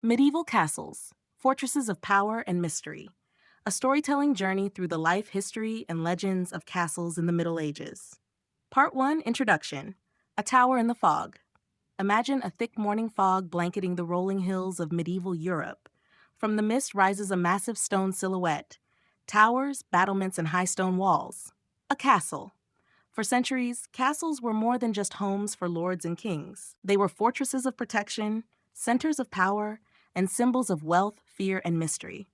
Medieval castles, fortresses of power and mystery. A storytelling journey through the life, history, and legends of castles in the Middle Ages. Part 1 Introduction. A Tower in the Fog. Imagine a thick morning fog blanketing the rolling hills of medieval Europe. From the mist rises a massive stone silhouette. Towers, battlements, and high stone walls. A castle. For centuries, castles were more than just homes for lords and kings. They were fortresses of protection, centers of power, and symbols of wealth, fear, and mystery.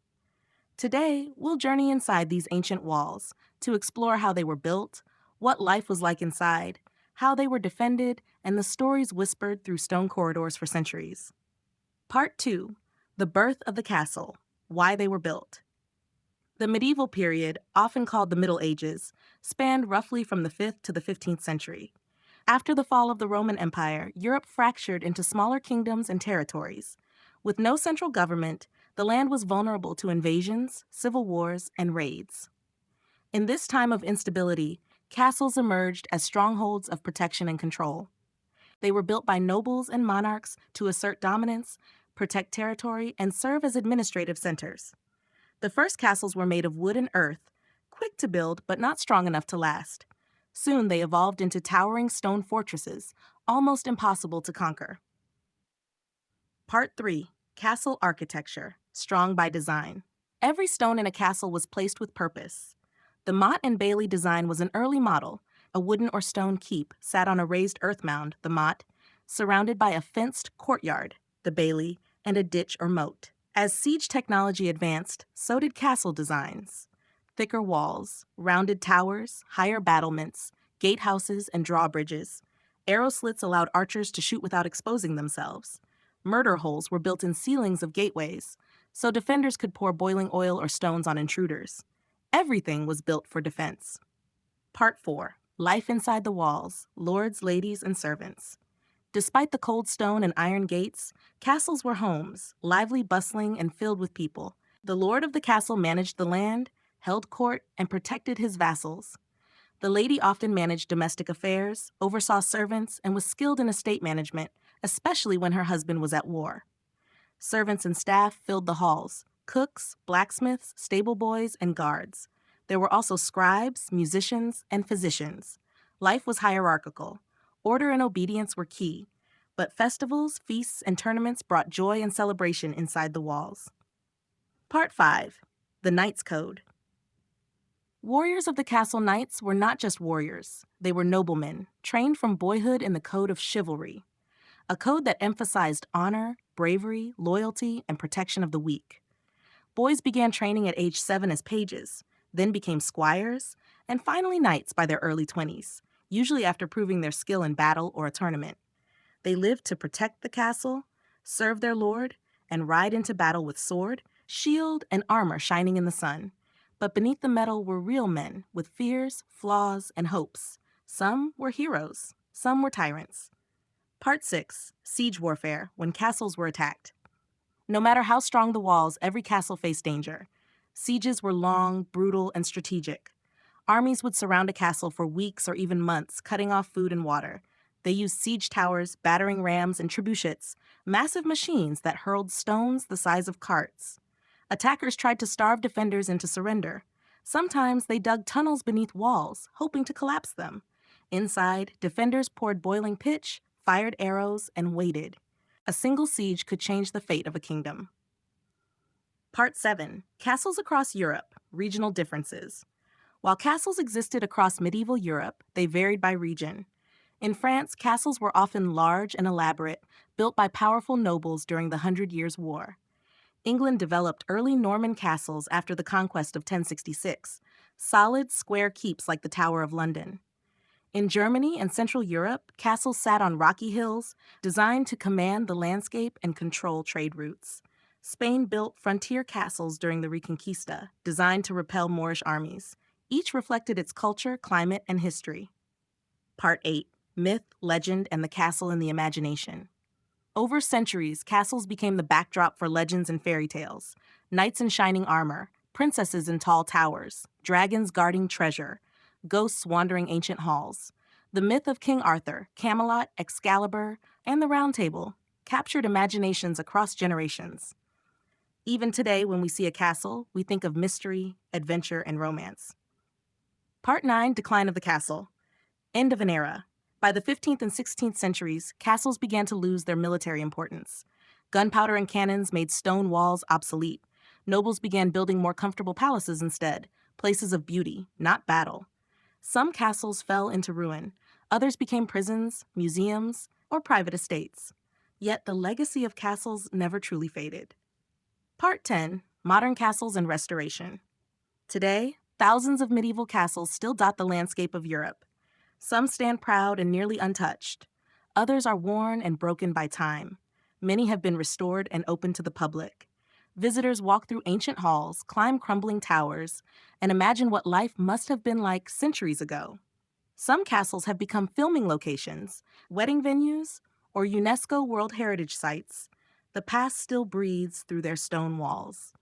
Today, we'll journey inside these ancient walls to explore how they were built, what life was like inside, how they were defended, and the stories whispered through stone corridors for centuries. Part 2 The Birth of the Castle, Why They Were Built. The medieval period, often called the Middle Ages, spanned roughly from the 5th to the 15th century. After the fall of the Roman Empire, Europe fractured into smaller kingdoms and territories. With no central government, the land was vulnerable to invasions, civil wars, and raids. In this time of instability, castles emerged as strongholds of protection and control. They were built by nobles and monarchs to assert dominance, protect territory, and serve as administrative centers. The first castles were made of wood and earth, quick to build but not strong enough to last. Soon they evolved into towering stone fortresses, almost impossible to conquer. Part 3 Castle Architecture, Strong by Design. Every stone in a castle was placed with purpose. The motte and bailey design was an early model. A wooden or stone keep sat on a raised earth mound, the motte, surrounded by a fenced courtyard, the bailey, and a ditch or moat. As siege technology advanced, so did castle designs. Thicker walls, rounded towers, higher battlements, gatehouses, and drawbridges. Arrow slits allowed archers to shoot without exposing themselves. Murder holes were built in ceilings of gateways, so defenders could pour boiling oil or stones on intruders. Everything was built for defense. Part 4 Life Inside the Walls, Lords, Ladies, and Servants. Despite the cold stone and iron gates, castles were homes, lively, bustling, and filled with people. The lord of the castle managed the land, held court, and protected his vassals. The lady often managed domestic affairs, oversaw servants, and was skilled in estate management, especially when her husband was at war. Servants and staff filled the halls: cooks, blacksmiths, stable boys, and guards. There were also scribes, musicians, and physicians. Life was hierarchical. Order and obedience were key, but festivals, feasts, and tournaments brought joy and celebration inside the walls. Part 5 The Knight's Code. Warriors of the castle knights were not just warriors. They were noblemen, trained from boyhood in the code of chivalry, a code that emphasized honor, bravery, loyalty, and protection of the weak. Boys began training at age 7 as pages, then became squires, and finally knights by their early 20s, usually after proving their skill in battle or a tournament. They lived to protect the castle, serve their lord, and ride into battle with sword, shield, and armor shining in the sun. But beneath the metal were real men with fears, flaws, and hopes. Some were heroes, some were tyrants. Part 6 Siege Warfare, when castles were attacked. No matter how strong the walls, every castle faced danger. Sieges were long, brutal, and strategic. Armies would surround a castle for weeks or even months, cutting off food and water. They used siege towers, battering rams, and trebuchets, massive machines that hurled stones the size of carts. Attackers tried to starve defenders into surrender. Sometimes they dug tunnels beneath walls, hoping to collapse them. Inside, defenders poured boiling pitch, fired arrows, and waited. A single siege could change the fate of a kingdom. Part 7 Castles Across Europe, Regional Differences. While castles existed across medieval Europe, they varied by region. In France, castles were often large and elaborate, built by powerful nobles during the Hundred Years' War. England developed early Norman castles after the conquest of 1066, solid, square keeps like the Tower of London. In Germany and Central Europe, castles sat on rocky hills, designed to command the landscape and control trade routes. Spain built frontier castles during the Reconquista, designed to repel Moorish armies. Each reflected its culture, climate, and history. Part 8 Myth, Legend, and the Castle in the Imagination. Over centuries, castles became the backdrop for legends and fairy tales. Knights in shining armor, princesses in tall towers, dragons guarding treasure, ghosts wandering ancient halls. The myth of King Arthur, Camelot, Excalibur, and the Round Table. captured imaginations across generations. Even today, when we see a castle, we think of mystery, adventure, and romance. Part 9, Decline of the Castle. End of an era. By the 15th and 16th centuries, castles began to lose their military importance. Gunpowder and cannons made stone walls obsolete. Nobles began building more comfortable palaces instead, places of beauty, not battle. Some castles fell into ruin. Others became prisons, museums, or private estates. Yet the legacy of castles never truly faded. Part 10, Modern Castles and Restoration. Today, thousands of medieval castles still dot the landscape of Europe. Some stand proud and nearly untouched. Others are worn and broken by time. Many have been restored and opened to the public. Visitors walk through ancient halls, climb crumbling towers, and imagine what life must have been like centuries ago. Some castles have become filming locations, wedding venues, or UNESCO World Heritage Sites. The past still breathes through their stone walls.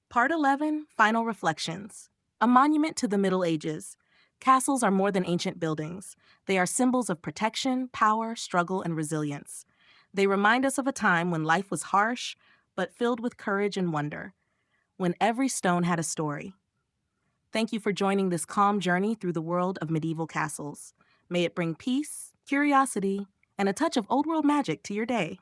Part 11, Final Reflections. A monument to the Middle Ages. Castles are more than ancient buildings. They are symbols of protection, power, struggle, and resilience. They remind us of a time when life was harsh, but filled with courage and wonder, when every stone had a story. Thank you for joining this calm journey through the world of medieval castles. May it bring peace, curiosity, and a touch of old world magic to your day.